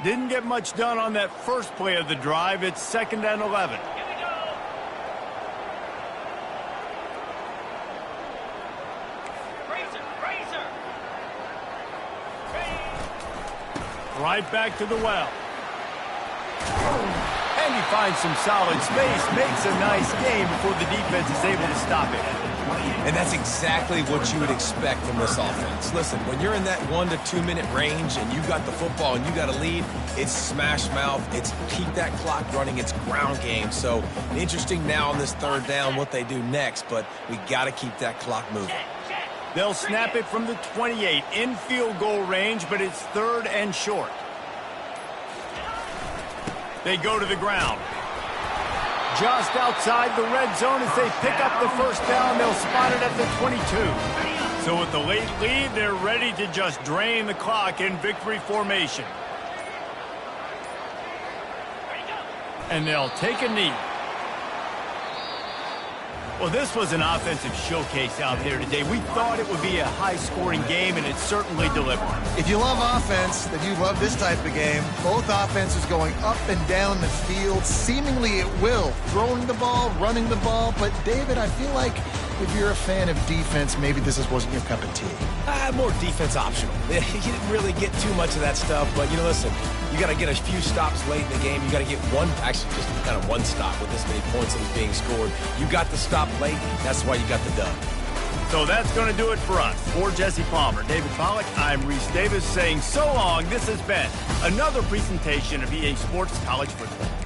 Didn't get much done on that first play of the drive. It's 2nd and 11. Right back to the well. And he finds some solid space, makes a nice game before the defense is able to stop it. And that's exactly what you would expect from this offense. Listen, when you're in that 1 to 2 minute range and you got the football and you got a lead, it's smash mouth, it's keep that clock running, it's ground game. So interesting now on this 3rd down what they do next, but we got to keep that clock moving. They'll snap it from the 28 in field goal range, but it's 3rd and short. They go to the ground. Just outside the red zone as they pick up the 1st down. They'll spot it at the 22. So with the late lead, they're ready to just drain the clock in victory formation. And they'll take a knee. Well, this was an offensive showcase out there today. We thought it would be a high-scoring game, and it certainly delivered. If you love offense, then you love this type of game. Both offenses going up and down the field, seemingly at will. Throwing the ball, running the ball. But, David, I feel like if you're a fan of defense, maybe this wasn't your cup of tea. More defense optional. You didn't really get too much of that stuff, but, you know, listen, you got to get a few stops late in the game. You got to get just kind of one stop with this many points that was being scored. You got the stop late. That's why you got the dub. So that's going to do it for us. For Jesse Palmer, David Pollack, I'm Reese Davis saying so long. This has been another presentation of EA Sports College Football.